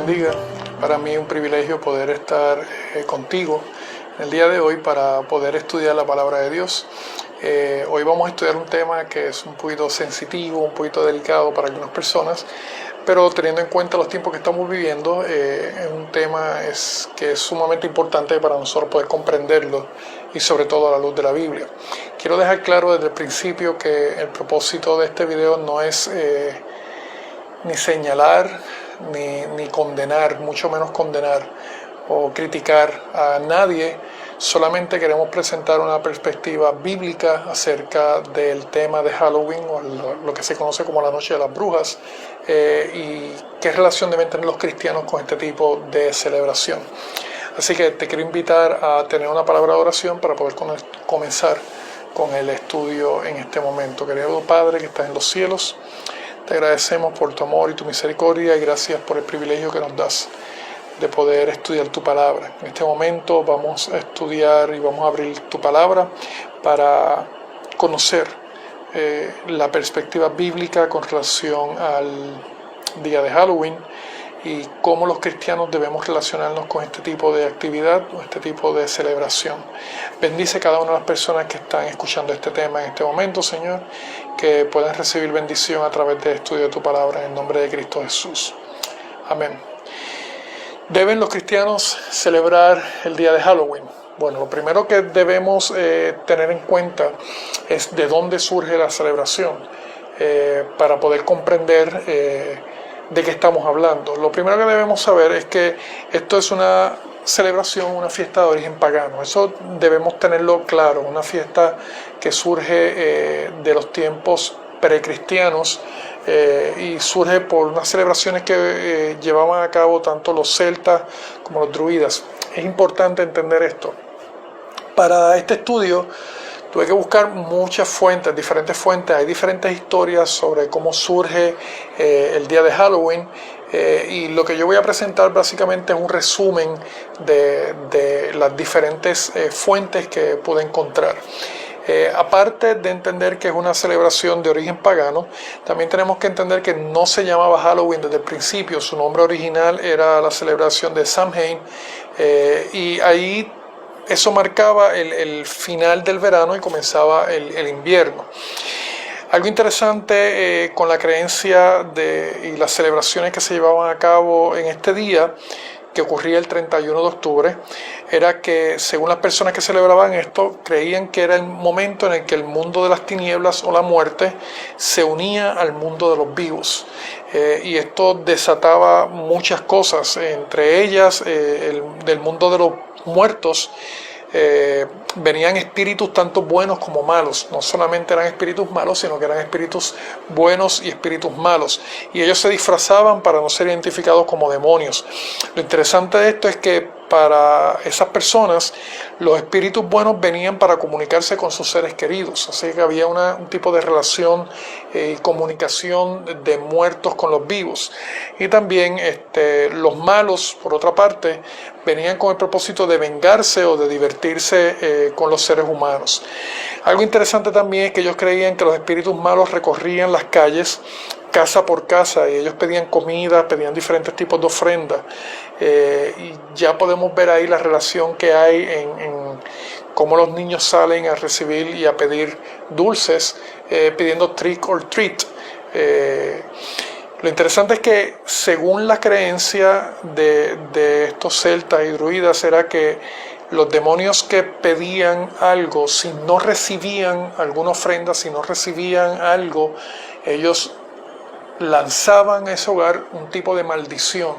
bendiga. Para mí es un privilegio poder estar contigo en el día de hoy para poder estudiar la palabra de Dios. Hoy vamos a estudiar un tema que es un poquito sensitivo, un poquito delicado para algunas personas, pero teniendo en cuenta los tiempos que estamos viviendo, es un tema que es sumamente importante para nosotros poder comprenderlo y sobre todo a la luz de la Biblia. Quiero dejar claro desde el principio que el propósito de este video no es ni señalar ni condenar, mucho menos condenar o criticar a nadie. Solamente queremos presentar una perspectiva bíblica acerca del tema de Halloween, o lo que se conoce como la Noche de las Brujas, y qué relación deben tener los cristianos con este tipo de celebración. Así que te quiero invitar a tener una palabra de oración para poder comenzar con el estudio en este momento. Querido Padre que estás en los cielos, te agradecemos por tu amor y tu misericordia y gracias por el privilegio que nos das de poder estudiar tu palabra. En este momento vamos a estudiar y vamos a abrir tu palabra para conocer la perspectiva bíblica con relación al día de Halloween y cómo los cristianos debemos relacionarnos con este tipo de actividad o este tipo de celebración. Bendice cada una de las personas que están escuchando este tema en este momento, Señor, que puedan recibir bendición a través del estudio de tu palabra en el nombre de Cristo Jesús. Amén. ¿Deben los cristianos celebrar el día de Halloween? Bueno, lo primero que debemos tener en cuenta es de dónde surge la celebración para poder comprender de qué estamos hablando. Lo primero que debemos saber es que esto es una celebración, una fiesta de origen pagano. Eso debemos tenerlo claro, una fiesta que surge de los tiempos precristianos y surge por unas celebraciones que llevaban a cabo tanto los celtas como los druidas. Es importante entender esto. Para este estudio tuve que buscar muchas fuentes, diferentes fuentes. Hay diferentes historias sobre cómo surge el día de Halloween y lo que yo voy a presentar básicamente es un resumen de las diferentes fuentes que pude encontrar. Aparte de entender que es una celebración de origen pagano, también tenemos que entender que no se llamaba Halloween desde el principio. Su nombre original era la celebración de Samhain y ahí eso marcaba el final del verano y comenzaba el invierno. Algo interesante con la creencia y las celebraciones que se llevaban a cabo en este día, que ocurría el 31 de octubre, era que según las personas que celebraban esto, creían que era el momento en el que el mundo de las tinieblas o la muerte se unía al mundo de los vivos. Y esto desataba muchas cosas, entre ellas del mundo de los muertos. Venían espíritus tanto buenos como malos. No solamente eran espíritus malos, sino que eran espíritus buenos y espíritus malos, y ellos se disfrazaban para no ser identificados como demonios. Lo interesante de esto es que para esas personas los espíritus buenos venían para comunicarse con sus seres queridos, así que había un tipo de relación y comunicación de muertos con los vivos. Y también los malos, por otra parte, venían con el propósito de vengarse o de divertirse con los seres humanos. Algo interesante también es que ellos creían que los espíritus malos recorrían las calles casa por casa y ellos pedían comida, pedían diferentes tipos de ofrendas, y ya podemos ver ahí la relación que hay en cómo los niños salen a recibir y a pedir dulces, pidiendo trick or treat. Lo interesante es que según la creencia de estos celtas y druidas era que los demonios que pedían algo, si no recibían alguna ofrenda, si no recibían algo, ellos lanzaban a ese hogar un tipo de maldición,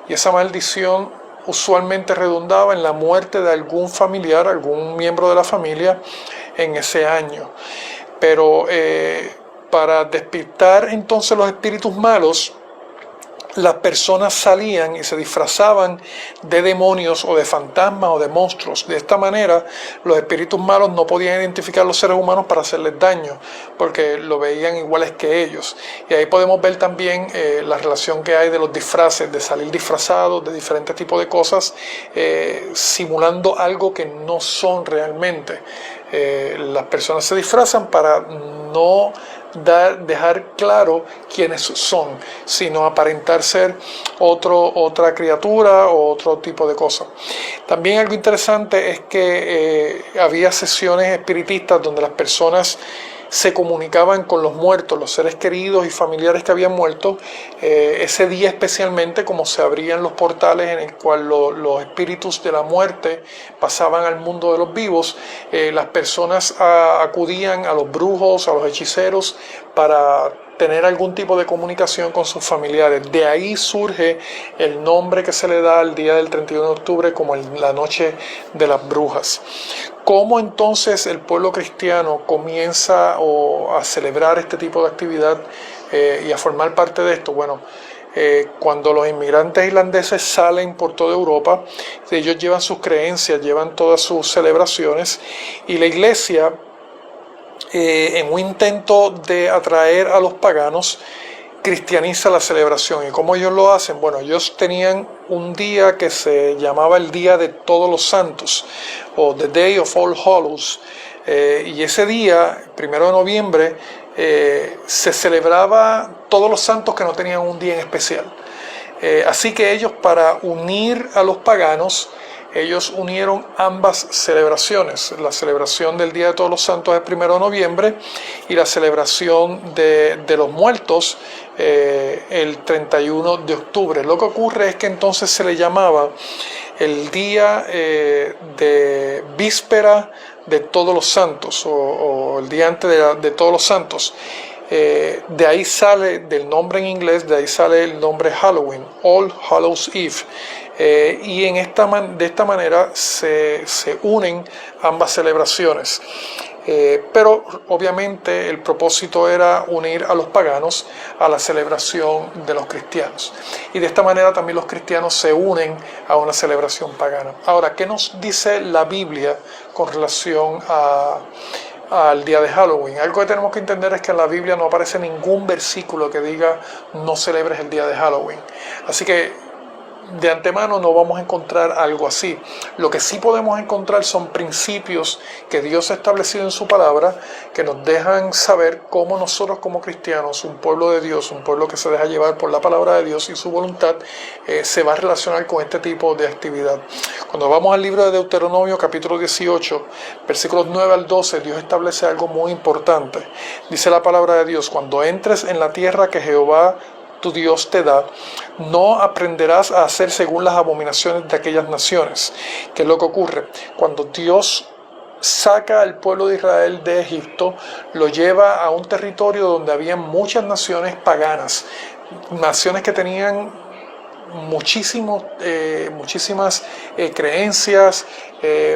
y esa maldición usualmente redundaba en la muerte de algún familiar, algún miembro de la familia en ese año. Pero para despistar entonces los espíritus malos, las personas salían y se disfrazaban de demonios o de fantasmas o de monstruos. De esta manera, los espíritus malos no podían identificar a los seres humanos para hacerles daño, porque lo veían iguales que ellos. Y ahí podemos ver también la relación que hay de los disfraces, de salir disfrazados de diferentes tipos de cosas, simulando algo que no son realmente. Las personas se disfrazan para no dejar claro quiénes son, sino aparentar ser otra criatura o otro tipo de cosa. También algo interesante es que había sesiones espiritistas donde las personas se comunicaban con los muertos, los seres queridos y familiares que habían muerto. Ese día especialmente, como se abrían los portales en el cual los espíritus de la muerte pasaban al mundo de los vivos, las personas acudían a los brujos, a los hechiceros, para tener algún tipo de comunicación con sus familiares. De ahí surge el nombre que se le da al día del 31 de octubre como la noche de las brujas. ¿Cómo entonces el pueblo cristiano comienza a celebrar este tipo de actividad y a formar parte de esto? Bueno, cuando los inmigrantes irlandeses salen por toda Europa, ellos llevan sus creencias, llevan todas sus celebraciones, y la iglesia, en un intento de atraer a los paganos, cristianiza la celebración. ¿Y cómo ellos lo hacen? Bueno, ellos tenían un día que se llamaba el Día de Todos los Santos, o The Day of All Hallows, y ese día, 1 de noviembre, se celebraba todos los santos que no tenían un día en especial. Así que ellos, para unir a los paganos, ellos unieron ambas celebraciones. La celebración del Día de Todos los Santos es el 1 de noviembre y la celebración de los muertos el 31 de octubre. Lo que ocurre es que entonces se le llamaba el día de víspera de Todos los Santos, o el día antes de Todos los Santos. De ahí sale, del nombre en inglés, de ahí sale el nombre Halloween, All Hallows Eve. Y de esta manera se unen ambas celebraciones. Pero obviamente el propósito era unir a los paganos a la celebración de los cristianos. Y de esta manera también los cristianos se unen a una celebración pagana. Ahora, ¿qué nos dice la Biblia con relación al día de Halloween? Algo que tenemos que entender es que en la Biblia no aparece ningún versículo que diga no celebres el día de Halloween. Así que de antemano no vamos a encontrar algo así. Lo que sí podemos encontrar son principios que Dios ha establecido en su palabra, que nos dejan saber cómo nosotros como cristianos, un pueblo de Dios, un pueblo que se deja llevar por la palabra de Dios y su voluntad, se va a relacionar con este tipo de actividad. Cuando vamos al libro de Deuteronomio capítulo 18, versículos 9 al 12, Dios establece algo muy importante. Dice la palabra de Dios: cuando entres en la tierra que Jehová tu Dios te da, no aprenderás a hacer según las abominaciones de aquellas naciones. ¿Qué es lo que ocurre? Cuando Dios saca al pueblo de Israel de Egipto, lo lleva a un territorio donde había muchas naciones paganas, naciones que tenían muchísimas creencias,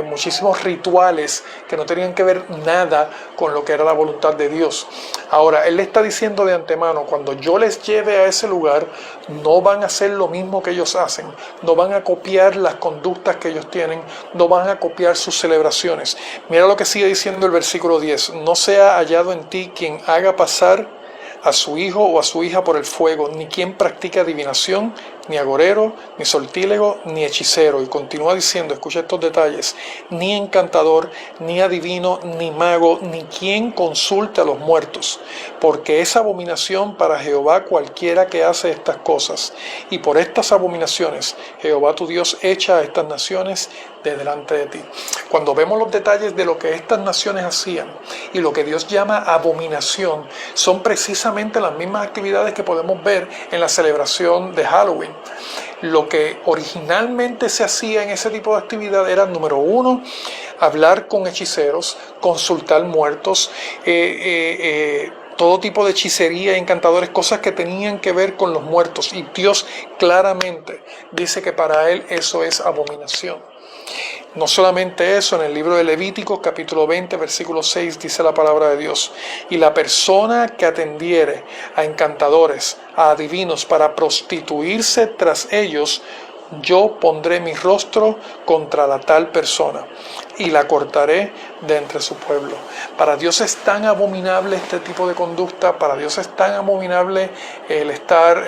muchísimos rituales que no tenían que ver nada con lo que era la voluntad de Dios. Ahora, Él le está diciendo de antemano: cuando yo les lleve a ese lugar, no van a hacer lo mismo que ellos hacen, no van a copiar las conductas que ellos tienen, no van a copiar sus celebraciones. Mira lo que sigue diciendo el versículo 10: no sea hallado en ti quien haga pasar a su hijo o a su hija por el fuego, ni quien practique adivinación, ni agorero, ni sortílego, ni hechicero. Y continúa diciendo, escucha estos detalles: ni encantador, ni adivino, ni mago, ni quien consulte a los muertos, porque es abominación para Jehová cualquiera que hace estas cosas. Y por estas abominaciones Jehová tu Dios echa a estas naciones de delante de ti. Cuando vemos los detalles de lo que estas naciones hacían y lo que Dios llama abominación, son precisamente las mismas actividades que podemos ver en la celebración de Halloween. Lo que originalmente se hacía en ese tipo de actividad era, número uno, hablar con hechiceros, consultar muertos, todo tipo de hechicería, encantadores, cosas que tenían que ver con los muertos. Y Dios claramente dice que para Él eso es abominación. No solamente eso, en el libro de Levítico, capítulo 20, versículo 6, dice la palabra de Dios: y la persona que atendiere a encantadores, a adivinos, para prostituirse tras ellos, yo pondré mi rostro contra la tal persona y la cortaré de entre su pueblo. Para Dios es tan abominable este tipo de conducta, para Dios es tan abominable el estar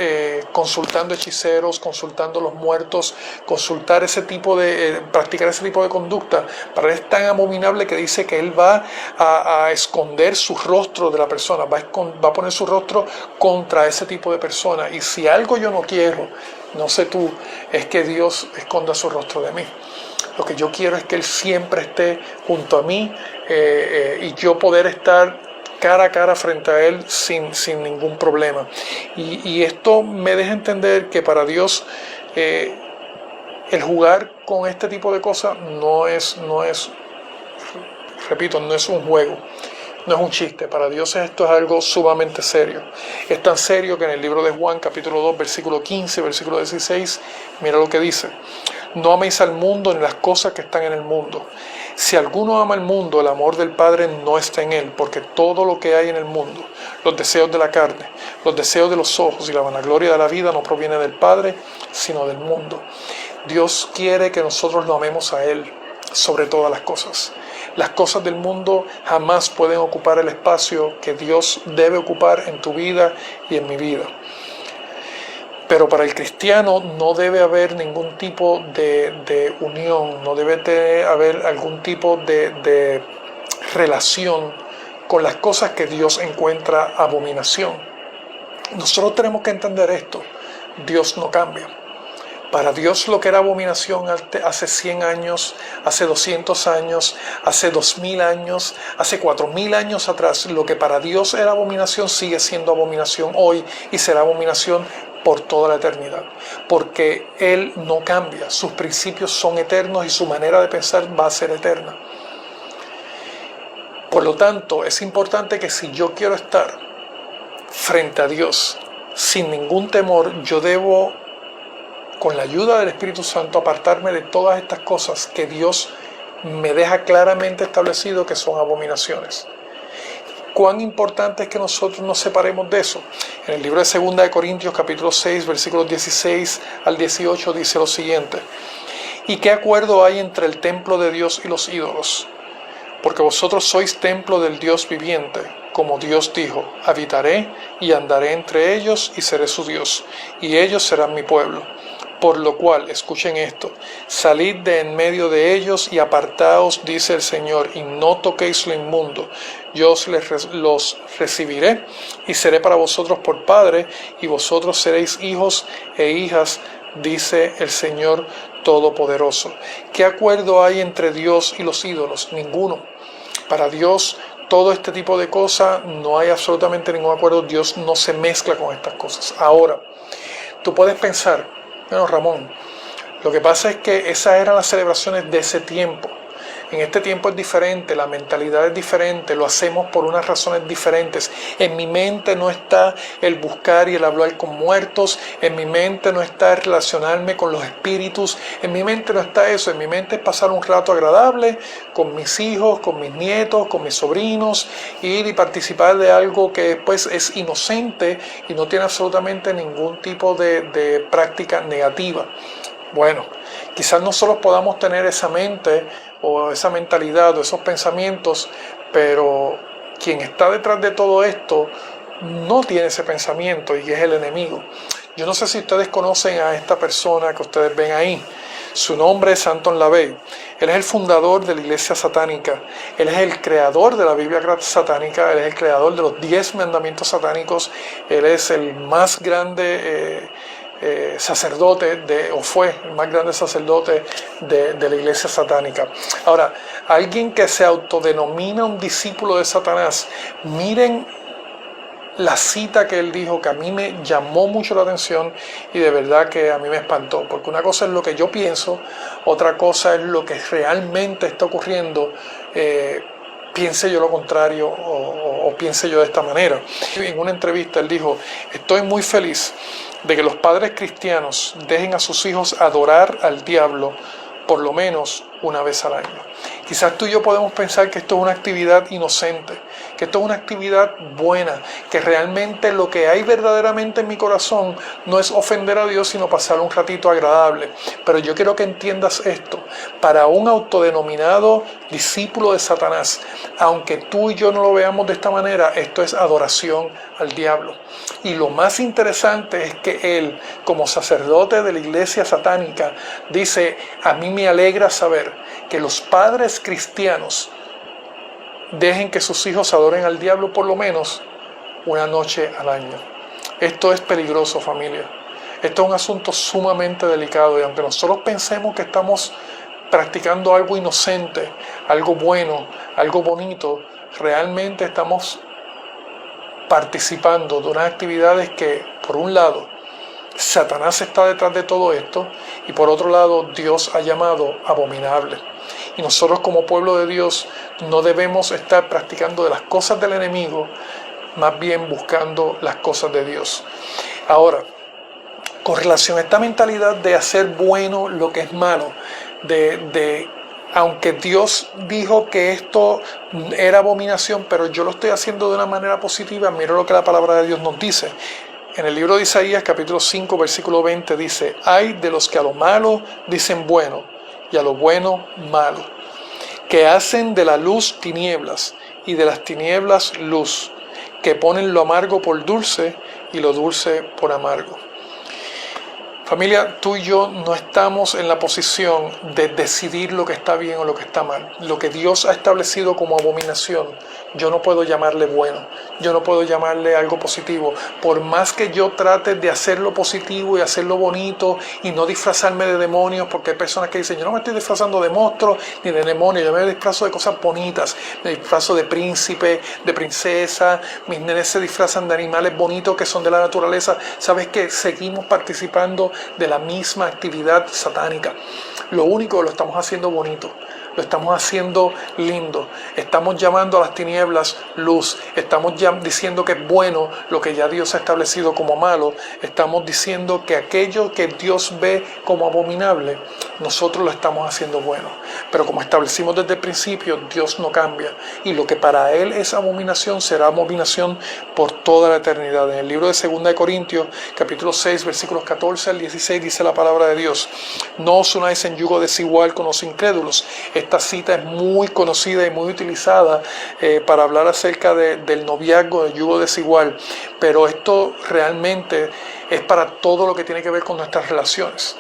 consultando hechiceros, consultando los muertos, consultar ese tipo de, practicar ese tipo de conducta. Para Él es tan abominable que dice que Él va a esconder su rostro de la persona, va a poner su rostro contra ese tipo de persona. Y si algo yo no quiero, no sé tú, es que Dios esconda su rostro de mí. Lo que yo quiero es que Él siempre esté junto a mí y yo poder estar cara a cara frente a Él sin ningún problema. Y esto me deja entender que para Dios el jugar con este tipo de cosas repito, no es un juego. No es un chiste, para Dios esto es algo sumamente serio. Es tan serio que en el libro de Juan, capítulo 2, versículo 15, versículo 16, mira lo que dice: no améis al mundo ni las cosas que están en el mundo. Si alguno ama al mundo, el amor del Padre no está en él, porque todo lo que hay en el mundo, los deseos de la carne, los deseos de los ojos y la vanagloria de la vida no proviene del Padre, sino del mundo. Dios quiere que nosotros lo amemos a Él sobre todas las cosas. Las cosas del mundo jamás pueden ocupar el espacio que Dios debe ocupar en tu vida y en mi vida. Pero para el cristiano no debe haber ningún tipo de unión, no debe haber algún tipo de relación con las cosas que Dios encuentra abominación. Nosotros tenemos que entender esto. Dios no cambia. Para Dios lo que era abominación hace 100 años, hace 200 años, hace 2000 años, hace 4000 años atrás, lo que para Dios era abominación sigue siendo abominación hoy y será abominación por toda la eternidad. Porque Él no cambia, sus principios son eternos y su manera de pensar va a ser eterna. Por lo tanto, es importante que si yo quiero estar frente a Dios sin ningún temor, yo debo, con la ayuda del Espíritu Santo, apartarme de todas estas cosas que Dios me deja claramente establecido que son abominaciones. ¿Cuán importante es que nosotros nos separemos de eso? En el libro de 2 de Corintios, capítulo 6, versículos 16 al 18, dice lo siguiente: ¿y qué acuerdo hay entre el templo de Dios y los ídolos? Porque vosotros sois templo del Dios viviente. Como Dios dijo: habitaré y andaré entre ellos y seré su Dios, y ellos serán mi pueblo. Por lo cual, escuchen esto: salid de en medio de ellos y apartaos, dice el Señor, y no toquéis lo inmundo. Yo los recibiré y seré para vosotros por padre, y vosotros seréis hijos e hijas, dice el Señor Todopoderoso. ¿Qué acuerdo hay entre Dios y los ídolos? Ninguno. Para Dios, todo este tipo de cosas, no hay absolutamente ningún acuerdo. Dios no se mezcla con estas cosas. Ahora, tú puedes pensar: bueno, Ramón, lo que pasa es que esas eran las celebraciones de ese tiempo. En este tiempo es diferente, la mentalidad es diferente, lo hacemos por unas razones diferentes. En mi mente no está el buscar y el hablar con muertos, en mi mente no está el relacionarme con los espíritus, en mi mente no está eso, en mi mente es pasar un rato agradable con mis hijos, con mis nietos, con mis sobrinos, ir y participar de algo que después es inocente y no tiene absolutamente ningún tipo de práctica negativa. Bueno, quizás nosotros podamos tener esa mente o esa mentalidad o esos pensamientos, pero quien está detrás de todo esto no tiene ese pensamiento y es el enemigo. Yo no sé si ustedes conocen a esta persona que ustedes ven ahí. Su nombre es Anton LaVey. Él es el fundador de la iglesia satánica. Él es el creador de la Biblia satánica. Él es el creador de los 10 mandamientos satánicos. Él es el más grande sacerdote o fue el más grande sacerdote de la iglesia satánica. Ahora, alguien que se autodenomina un discípulo de Satanás, miren la cita que él dijo, que a mí me llamó mucho la atención y de verdad que a mí me espantó, porque una cosa es lo que yo pienso, otra cosa es lo que realmente está ocurriendo, piense yo lo contrario o piense yo de esta manera. En una entrevista él dijo: estoy muy feliz de que los padres cristianos dejen a sus hijos adorar al diablo por lo menos una vez al año. Quizás tú y yo podemos pensar que esto es una actividad inocente, que esto es una actividad buena, que realmente lo que hay verdaderamente en mi corazón no es ofender a Dios, sino pasar un ratito agradable. Pero yo quiero que entiendas esto. Para un autodenominado discípulo de Satanás, aunque tú y yo no lo veamos de esta manera, esto es adoración al diablo. Y lo más interesante es que él, como sacerdote de la iglesia satánica, dice: a mí me alegra saber que los padres cristianos dejen que sus hijos adoren al diablo por lo menos una noche al año. Esto es peligroso, familia. Esto es un asunto sumamente delicado, y aunque nosotros pensemos que estamos practicando algo inocente, algo bueno, algo bonito, realmente estamos participando de unas actividades que, por un lado, Satanás está detrás de todo esto, y por otro lado, Dios ha llamado abominable. Y nosotros, como pueblo de Dios, no debemos estar practicando de las cosas del enemigo, más bien buscando las cosas de Dios. Ahora, con relación a esta mentalidad de hacer bueno lo que es malo, aunque Dios dijo que esto era abominación, pero yo lo estoy haciendo de una manera positiva, mira lo que la palabra de Dios nos dice. En el libro de Isaías, capítulo 5, versículo 20, dice: ay de los que a lo malo dicen bueno, y a lo bueno malo, que hacen de la luz tinieblas, y de las tinieblas luz, que ponen lo amargo por dulce, y lo dulce por amargo. Familia, tú y yo no estamos en la posición de decidir lo que está bien o lo que está mal. Lo que Dios ha establecido como abominación, yo no puedo llamarle bueno, yo no puedo llamarle algo positivo. Por más que yo trate de hacerlo positivo y hacerlo bonito y no disfrazarme de demonios, porque hay personas que dicen: yo no me estoy disfrazando de monstruos ni de demonios, yo me disfrazo de cosas bonitas, me disfrazo de príncipe, de princesa, mis nenes se disfrazan de animales bonitos que son de la naturaleza. ¿Sabes qué? Seguimos participando de la misma actividad satánica. Lo único que lo estamos haciendo bonito, lo estamos haciendo lindo, estamos llamando a las tinieblas luz, estamos ya diciendo que es bueno lo que ya Dios ha establecido como malo, estamos diciendo que aquello que Dios ve como abominable, nosotros lo estamos haciendo bueno. Pero como establecimos desde el principio, Dios no cambia, y lo que para Él es abominación será abominación por toda la eternidad. En el libro de 2 de Corintios, capítulo 6, versículos 14 al 16, dice la palabra de Dios: no os unáis en yugo desigual con los incrédulos. Esta cita es muy conocida y muy utilizada para hablar acerca del noviazgo, del yugo desigual, pero esto realmente es para todo lo que tiene que ver con nuestras relaciones.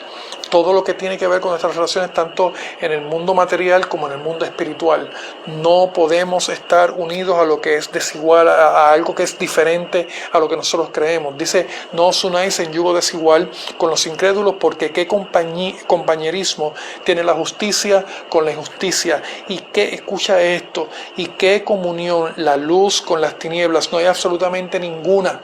Todo lo que tiene que ver con nuestras relaciones, tanto en el mundo material como en el mundo espiritual. No podemos estar unidos a lo que es desigual, a algo que es diferente a lo que nosotros creemos. Dice: no os unáis en yugo desigual con los incrédulos, porque qué compañerismo tiene la justicia con la injusticia. Y qué, escucha esto, y qué comunión la luz con las tinieblas. No hay absolutamente ninguna.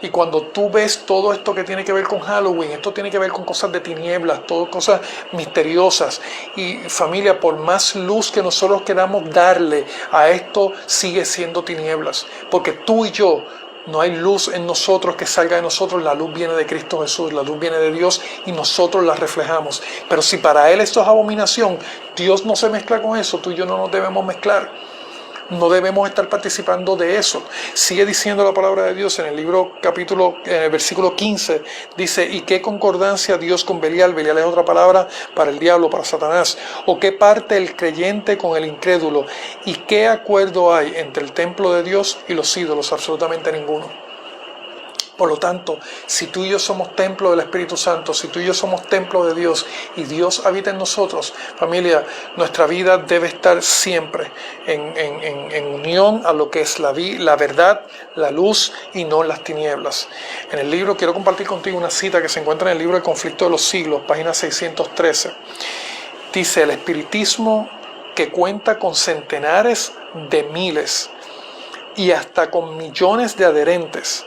Y cuando tú ves todo esto que tiene que ver con Halloween, esto tiene que ver con cosas de tinieblas, todo cosas misteriosas. Y familia, por más luz que nosotros queramos darle a esto, sigue siendo tinieblas. Porque tú y yo, no hay luz en nosotros que salga de nosotros. La luz viene de Cristo Jesús, la luz viene de Dios, y nosotros la reflejamos. Pero si para Él esto es abominación, Dios no se mezcla con eso, tú y yo no nos debemos mezclar. No debemos estar participando de eso. Sigue diciendo la palabra de Dios en el libro en el versículo 15, dice: ¿y qué concordancia Dios con Belial? Belial es otra palabra para el diablo, para Satanás. ¿O qué parte el creyente con el incrédulo? ¿Y qué acuerdo hay entre el templo de Dios y los ídolos? Absolutamente ninguno. Por lo tanto, si tú y yo somos templo del Espíritu Santo, si tú y yo somos templo de Dios y Dios habita en nosotros, familia, nuestra vida debe estar siempre en unión a lo que es la verdad, la luz, y no las tinieblas. En el libro, quiero compartir contigo una cita que se encuentra en el libro El Conflicto de los Siglos, página 613. Dice: el espiritismo, que cuenta con centenares de miles y hasta con millones de adherentes,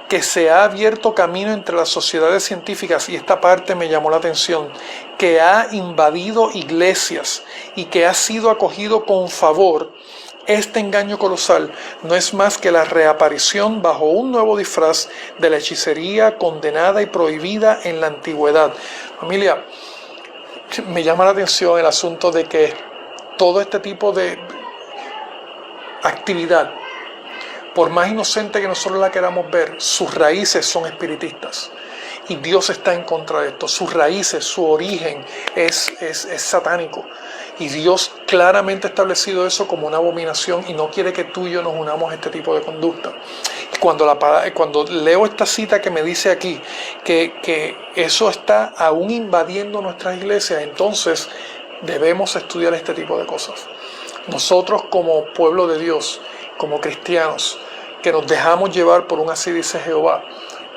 que se ha abierto camino entre las sociedades científicas, y esta parte me llamó la atención, que ha invadido iglesias y que ha sido acogido con favor. Este engaño colosal no es más que la reaparición bajo un nuevo disfraz de la hechicería condenada y prohibida en la antigüedad. Familia, me llama la atención el asunto de que todo este tipo de actividad, por más inocente que nosotros la queramos ver, sus raíces son espiritistas. Y Dios está en contra de esto. Sus raíces, su origen es satánico. Y Dios claramente ha establecido eso como una abominación y no quiere que tú y yo nos unamos a este tipo de conducta. Cuando leo esta cita que me dice aquí que eso está aún invadiendo nuestras iglesias, entonces debemos estudiar este tipo de cosas. Nosotros como pueblo de Dios, como cristianos, que nos dejamos llevar por un así dice Jehová,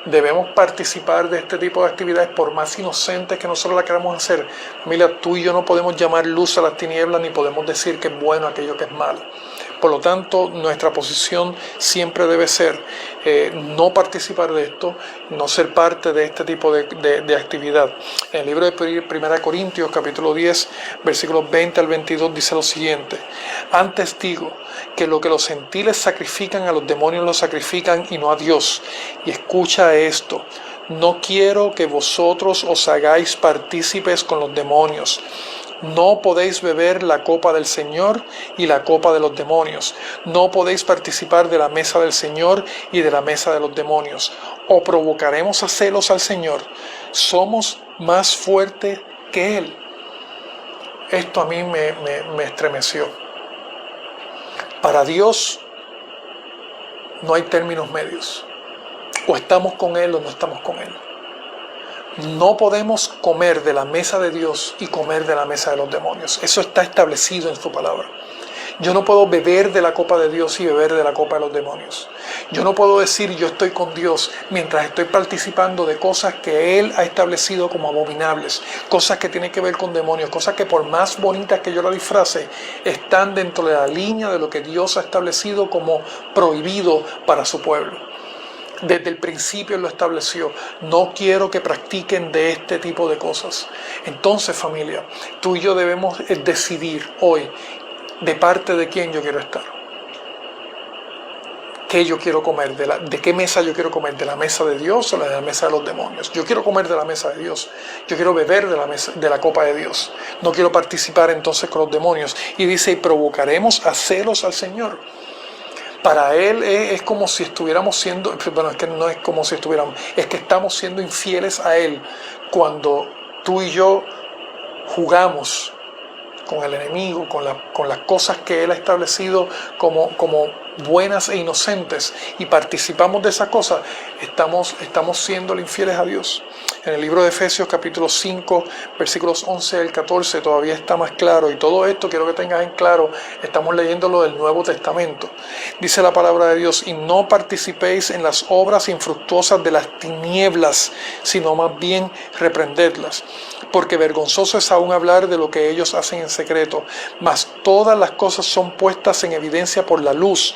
debemos participar de este tipo de actividades por más inocentes que nosotros la queramos hacer. Mira, tú y yo no podemos llamar luz a las tinieblas ni podemos decir que es bueno aquello que es malo. Por lo tanto, nuestra posición siempre debe ser no participar de esto, no ser parte de este tipo de actividad. En el libro de 1 Corintios, capítulo 10, versículos 20 al 22, dice lo siguiente: antes digo que lo que los gentiles sacrifican a los demonios lo sacrifican y no a Dios. Y escucha esto: no quiero que vosotros os hagáis partícipes con los demonios. No podéis beber la copa del Señor y la copa de los demonios. No podéis participar de la mesa del Señor y de la mesa de los demonios. O provocaremos a celos al Señor. Somos más fuertes que Él. Esto a mí me estremeció. Para Dios no hay términos medios. O estamos con Él o no estamos con Él. No podemos comer de la mesa de Dios y comer de la mesa de los demonios. Eso está establecido en su palabra. Yo no puedo beber de la copa de Dios y beber de la copa de los demonios. Yo no puedo decir yo estoy con Dios mientras estoy participando de cosas que Él ha establecido como abominables, cosas que tienen que ver con demonios, cosas que por más bonitas que yo la disfrace, están dentro de la línea de lo que Dios ha establecido como prohibido para su pueblo. Desde el principio lo estableció. No quiero que practiquen de este tipo de cosas. Entonces, familia, tú y yo debemos decidir hoy de parte de quién yo quiero estar. ¿Qué yo quiero comer? ¿De qué mesa yo quiero comer? ¿De la mesa de Dios o de la mesa de los demonios? Yo quiero comer de la mesa de Dios. Yo quiero beber de la copa de Dios. No quiero participar entonces con los demonios. Y dice, y provocaremos a celos al Señor. Para Él es como si estuviéramos siendo, bueno, es que no es como si estuviéramos, es que estamos siendo infieles a Él cuando tú y yo jugamos con el enemigo, con las cosas que Él ha establecido como buenas e inocentes y participamos de esas cosas, estamos siendo infieles a Dios. En el libro de Efesios capítulo 5 versículos 11 al 14 todavía está más claro, y todo esto quiero que tengas en claro, estamos leyéndolo del Nuevo Testamento. Dice la palabra de Dios: y no participéis en las obras infructuosas de las tinieblas, sino más bien reprendedlas, porque vergonzoso es aún hablar de lo que ellos hacen en secreto, mas todas las cosas son puestas en evidencia por la luz,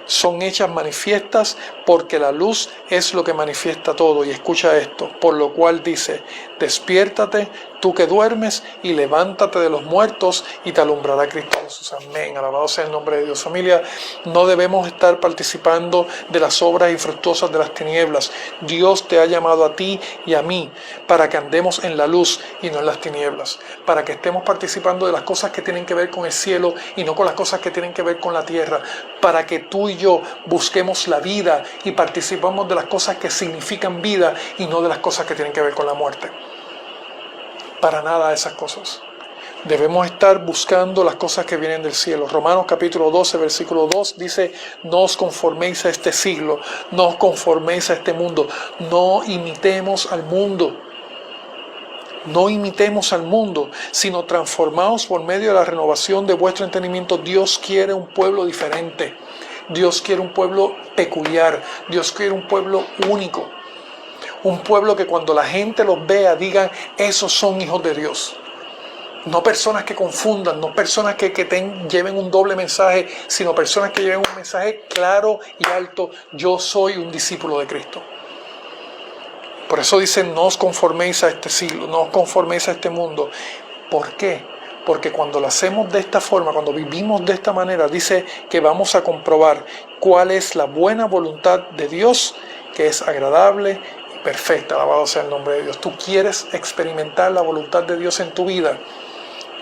son hechas manifiestas porque la luz es lo que manifiesta todo. Y escucha esto: por lo cual dice, despiértate tú que duermes y levántate de los muertos y te alumbrará Cristo Jesús. Amén, alabado sea el nombre de Dios. Familia, no debemos estar participando de las obras infructuosas de las tinieblas. Dios te ha llamado a ti y a mí para que andemos en la luz y no en las tinieblas, para que estemos participando de las cosas que tienen que ver con el cielo y no con las cosas que tienen que ver con la tierra, para que tú y yo busquemos la vida y participamos de las cosas que significan vida y no de las cosas que tienen que ver con la muerte. Para nada de esas cosas. Debemos estar buscando las cosas que vienen del cielo. Romanos capítulo 12, versículo 2 dice: no os conforméis a este siglo, no os conforméis a este mundo, no imitemos al mundo. No imitemos al mundo, sino transformaos por medio de la renovación de vuestro entendimiento. Dios quiere un pueblo diferente. Dios quiere un pueblo peculiar. Dios quiere un pueblo único. Un pueblo que cuando la gente los vea digan: esos son hijos de Dios. No personas que confundan, no personas que lleven un doble mensaje, sino personas que lleven un mensaje claro y alto: yo soy un discípulo de Cristo. Por eso dicen: no os conforméis a este siglo, no os conforméis a este mundo. ¿Por qué? Porque cuando lo hacemos de esta forma, cuando vivimos de esta manera, dice que vamos a comprobar cuál es la buena voluntad de Dios, que es agradable y perfecta. Alabado sea el nombre de Dios. Tú quieres experimentar la voluntad de Dios en tu vida.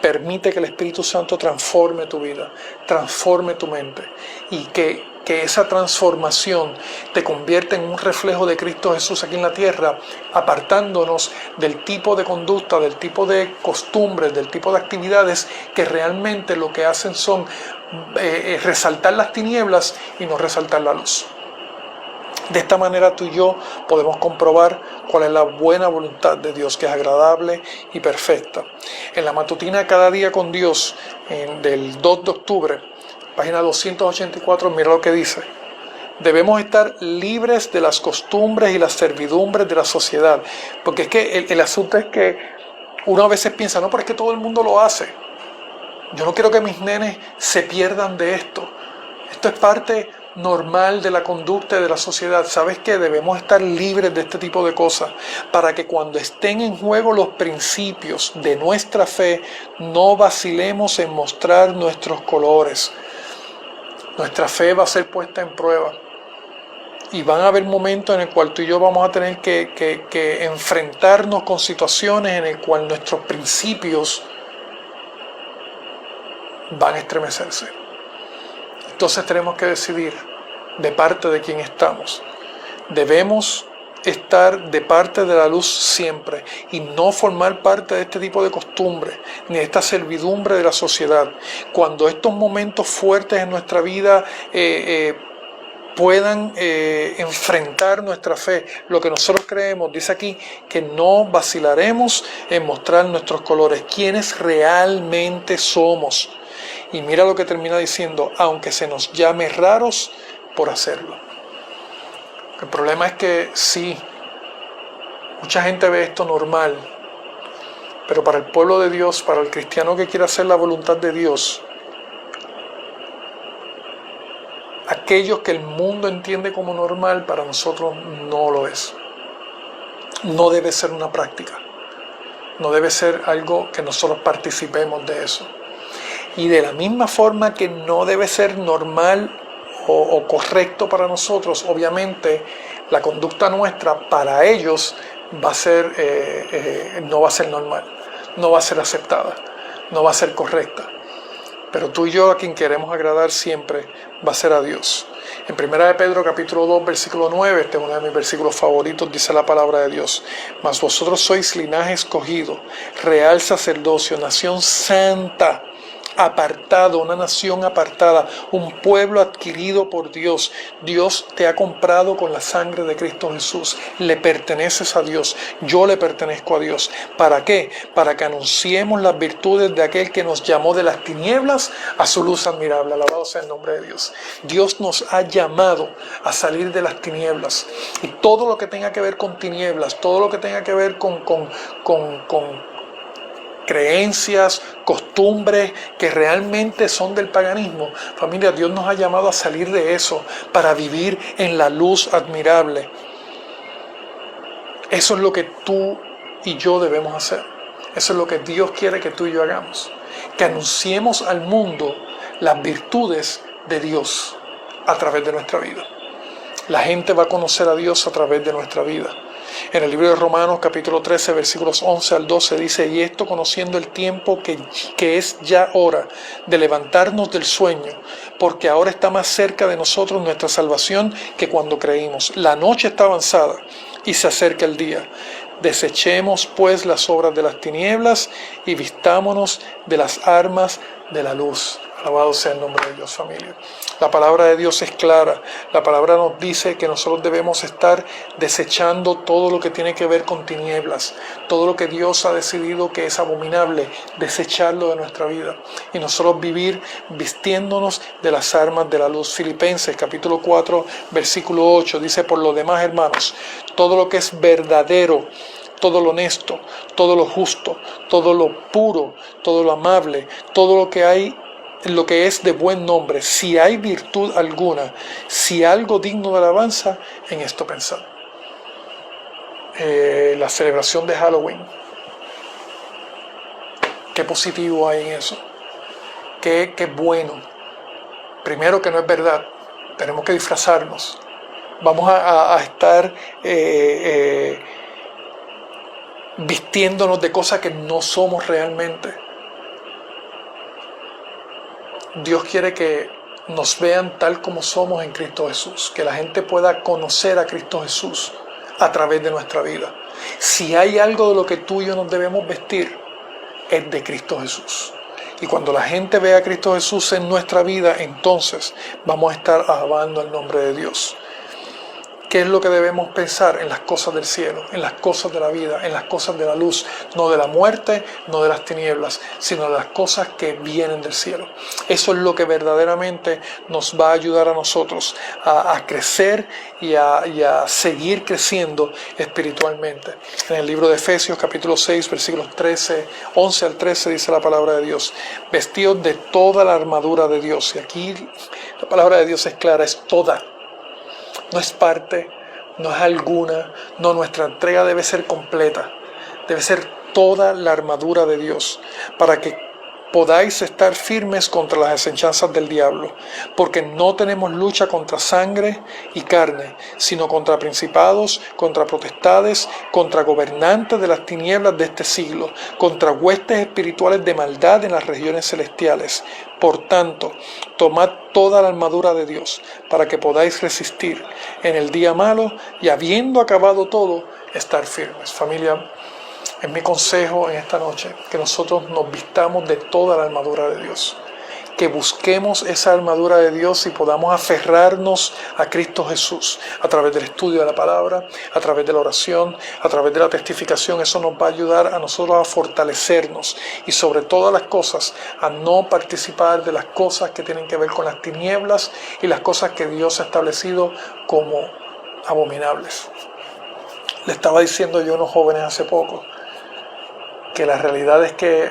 Permite que el Espíritu Santo transforme tu vida, transforme tu mente y que esa transformación te convierta en un reflejo de Cristo Jesús aquí en la tierra, apartándonos del tipo de conducta, del tipo de costumbres, del tipo de actividades que realmente lo que hacen son resaltar las tinieblas y no resaltar la luz. De esta manera tú y yo podemos comprobar cuál es la buena voluntad de Dios, que es agradable y perfecta. En la matutina Cada Día con Dios, del 2 de octubre, página 284, mira lo que dice. Debemos estar libres de las costumbres y las servidumbres de la sociedad. Porque es que el asunto es que uno a veces piensa, no, pero es que todo el mundo lo hace. Yo no quiero que mis nenes se pierdan de esto. Esto es parte normal de la conducta de la sociedad. ¿Sabes qué? Debemos estar libres de este tipo de cosas para que cuando estén en juego los principios de nuestra fe, no vacilemos en mostrar nuestros colores. Nuestra fe va a ser puesta en prueba y van a haber momentos en el cual tú y yo vamos a tener que enfrentarnos con situaciones en el cual nuestros principios van a estremecerse. Entonces tenemos que decidir de parte de quién estamos. Debemos estar de parte de la luz siempre y no formar parte de este tipo de costumbres ni de esta servidumbre de la sociedad. Cuando estos momentos fuertes en nuestra vida puedan enfrentar nuestra fe, lo que nosotros creemos, dice aquí que no vacilaremos en mostrar nuestros colores, quienes realmente somos. Y mira lo que termina diciendo, aunque se nos llame raros por hacerlo. El problema es que sí, mucha gente ve esto normal, pero para el pueblo de Dios, para el cristiano que quiere hacer la voluntad de Dios, aquello que el mundo entiende como normal, para nosotros no lo es. No debe ser una práctica, no debe ser algo que nosotros participemos de eso. Y de la misma forma que no debe ser normal o correcto para nosotros, obviamente la conducta nuestra para ellos va a ser, no va a ser normal, no va a ser aceptada, no va a ser correcta. Pero tú y yo, a quien queremos agradar siempre, va a ser a Dios. En 1 de Pedro capítulo 2 versículo 9, este es uno de mis versículos favoritos, dice la palabra de Dios: mas vosotros sois linaje escogido, real sacerdocio, nación santa, apartado, una nación apartada, un pueblo adquirido por Dios. Dios te ha comprado con la sangre de Cristo Jesús. Le perteneces a Dios. Yo le pertenezco a Dios. ¿Para qué? Para que anunciemos las virtudes de aquel que nos llamó de las tinieblas a su luz admirable. Alabado sea el nombre de Dios. Dios nos ha llamado a salir de las tinieblas. Y todo lo que tenga que ver con tinieblas, todo lo que tenga que ver con creencias, costumbres que realmente son del paganismo. Familia, Dios nos ha llamado a salir de eso para vivir en la luz admirable. Eso es lo que tú y yo debemos hacer. Eso es lo que Dios quiere que tú y yo hagamos. Que anunciemos al mundo las virtudes de Dios a través de nuestra vida. La gente va a conocer a Dios a través de nuestra vida. En el libro de Romanos capítulo 13 versículos 11 al 12 dice: y esto conociendo el tiempo que es ya hora de levantarnos del sueño, porque ahora está más cerca de nosotros nuestra salvación que cuando creímos. La noche está avanzada y se acerca el día. Desechemos pues las obras de las tinieblas y vistámonos de las armas de la luz. Alabado sea el nombre de Dios, familia. La palabra de Dios es clara. La palabra nos dice que nosotros debemos estar desechando todo lo que tiene que ver con tinieblas, todo lo que Dios ha decidido que es abominable, desecharlo de nuestra vida y nosotros vivir vistiéndonos de las armas de la luz. Filipenses capítulo 4 versículo 8 dice: por lo demás, hermanos, todo lo que es verdadero, todo lo honesto, todo lo justo, todo lo puro, todo lo amable, todo lo que hay, lo que es de buen nombre, si hay virtud alguna, si algo digno de alabanza, en esto pensad. La celebración de Halloween, qué positivo hay en eso, qué bueno. Primero, que no es verdad, tenemos que disfrazarnos, vamos a estar vistiéndonos de cosas que no somos realmente. Dios quiere que nos vean tal como somos en Cristo Jesús, que la gente pueda conocer a Cristo Jesús a través de nuestra vida. Si hay algo de lo que tú y yo nos debemos vestir, es de Cristo Jesús. Y cuando la gente vea a Cristo Jesús en nuestra vida, entonces vamos a estar alabando el nombre de Dios. ¿Qué es lo que debemos pensar? En las cosas del cielo, en las cosas de la vida, en las cosas de la luz, no de la muerte, no de las tinieblas, sino de las cosas que vienen del cielo. Eso es lo que verdaderamente nos va a ayudar a nosotros a crecer y a seguir creciendo espiritualmente. En el libro de Efesios capítulo 6 versículos 11 al 13 dice la palabra de Dios: vestidos de toda la armadura de Dios. Y aquí la palabra de Dios es clara, es toda. No es parte, no es alguna, no, nuestra entrega debe ser completa, debe ser toda la armadura de Dios, para que podáis estar firmes contra las asechanzas del diablo, porque no tenemos lucha contra sangre y carne, sino contra principados, contra potestades, contra gobernantes de las tinieblas de este siglo, contra huestes espirituales de maldad en las regiones celestiales. Por tanto, tomad toda la armadura de Dios, para que podáis resistir en el día malo y, habiendo acabado todo, estar firmes. Familia, es mi consejo en esta noche que nosotros nos vistamos de toda la armadura de Dios, que busquemos esa armadura de Dios y podamos aferrarnos a Cristo Jesús a través del estudio de la palabra, a través de la oración, a través de la testificación. Eso nos va a ayudar a nosotros a fortalecernos y, sobre todas las cosas, a no participar de las cosas que tienen que ver con las tinieblas y las cosas que Dios ha establecido como abominables. Le estaba diciendo yo a unos jóvenes hace poco que la realidad es que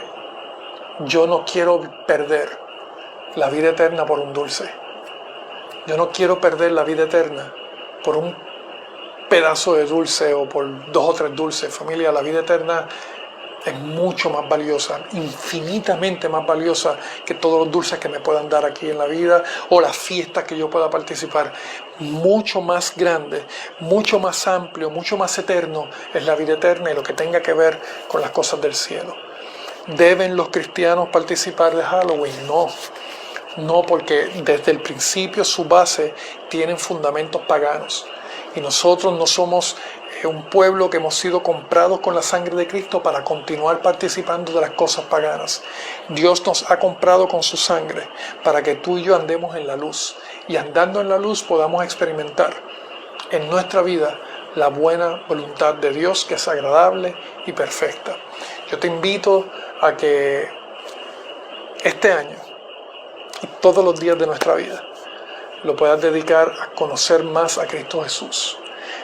yo no quiero perder la vida eterna por un dulce. Yo no quiero perder la vida eterna por un pedazo de dulce o por 2 o 3 dulces. Familia, la vida eterna es mucho más valiosa, infinitamente más valiosa que todos los dulces que me puedan dar aquí en la vida o las fiestas que yo pueda participar. Mucho más grande, mucho más amplio, mucho más eterno es la vida eterna y lo que tenga que ver con las cosas del cielo. ¿Deben los cristianos participar de Halloween? No, porque desde el principio su base tienen fundamentos paganos y nosotros no somos un pueblo que hemos sido comprados con la sangre de Cristo para continuar participando de las cosas paganas. Dios nos ha comprado con su sangre para que tú y yo andemos en la luz y, andando en la luz, podamos experimentar en nuestra vida la buena voluntad de Dios, que es agradable y perfecta. Yo te invito a que este año y todos los días de nuestra vida lo puedas dedicar a conocer más a Cristo Jesús.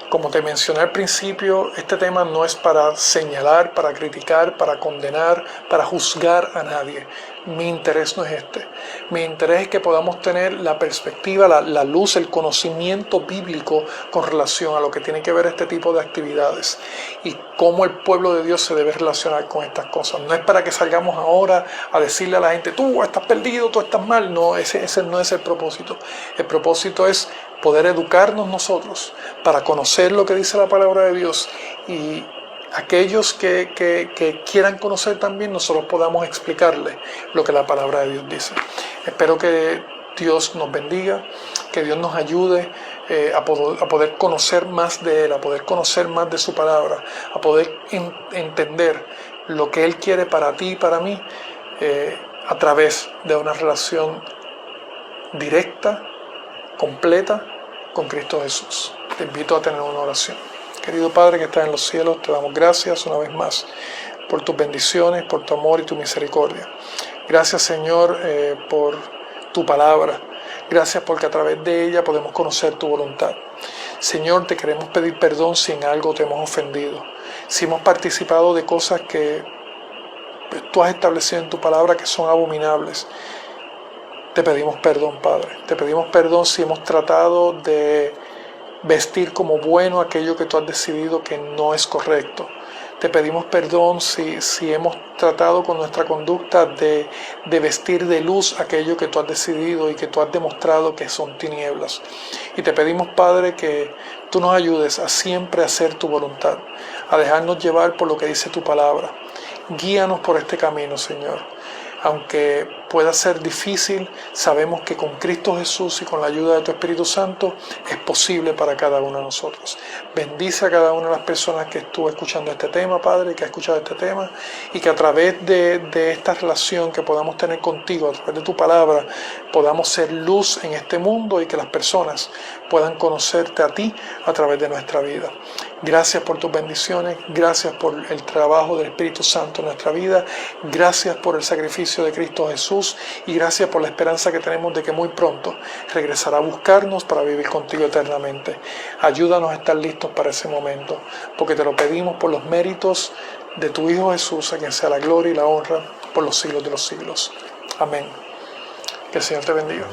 Como te mencioné al principio, este tema no es para señalar, para criticar, para condenar, para juzgar a nadie. Mi interés no es este. Mi interés es que podamos tener la perspectiva, la luz, el conocimiento bíblico con relación a lo que tiene que ver este tipo de actividades y cómo el pueblo de Dios se debe relacionar con estas cosas. No es para que salgamos ahora a decirle a la gente: tú estás perdido, tú estás mal. No, ese no es el propósito. El propósito es poder educarnos nosotros para conocer lo que dice la palabra de Dios, y aquellos que quieran conocer también, nosotros podamos explicarles lo que la palabra de Dios dice. Espero que Dios nos bendiga, que Dios nos ayude a poder conocer más de Él, a poder conocer más de su palabra, a poder entender lo que Él quiere para ti y para mí a través de una relación directa, completa con Cristo Jesús. Te invito a tener una oración. Querido Padre que estás en los cielos, te damos gracias una vez más por tus bendiciones, por tu amor y tu misericordia. Gracias, Señor, por tu palabra. Gracias porque a través de ella podemos conocer tu voluntad. Señor, te queremos pedir perdón si en algo te hemos ofendido, si hemos participado de cosas que tú has establecido en tu palabra que son abominables. Te pedimos perdón, Padre. Te pedimos perdón si hemos tratado de vestir como bueno aquello que tú has decidido que no es correcto. Te pedimos perdón si hemos tratado con nuestra conducta de vestir de luz aquello que tú has decidido y que tú has demostrado que son tinieblas. Y te pedimos, Padre, que tú nos ayudes a siempre hacer tu voluntad, a dejarnos llevar por lo que dice tu palabra. Guíanos por este camino, Señor. Aunque pueda ser difícil, sabemos que con Cristo Jesús y con la ayuda de tu Espíritu Santo es posible para cada uno de nosotros. Bendice a cada una de las personas que estuvo escuchando este tema, Padre, que ha escuchado este tema, y que a través de esta relación que podamos tener contigo, a través de tu palabra, podamos ser luz en este mundo y que las personas puedan conocerte a ti a través de nuestra vida. Gracias por tus bendiciones, gracias por el trabajo del Espíritu Santo en nuestra vida, gracias por el sacrificio de Cristo Jesús y gracias por la esperanza que tenemos de que muy pronto regresará a buscarnos para vivir contigo eternamente. Ayúdanos a estar listos para ese momento, porque te lo pedimos por los méritos de tu Hijo Jesús, a quien sea la gloria y la honra por los siglos de los siglos. Amén. Que el Señor te bendiga.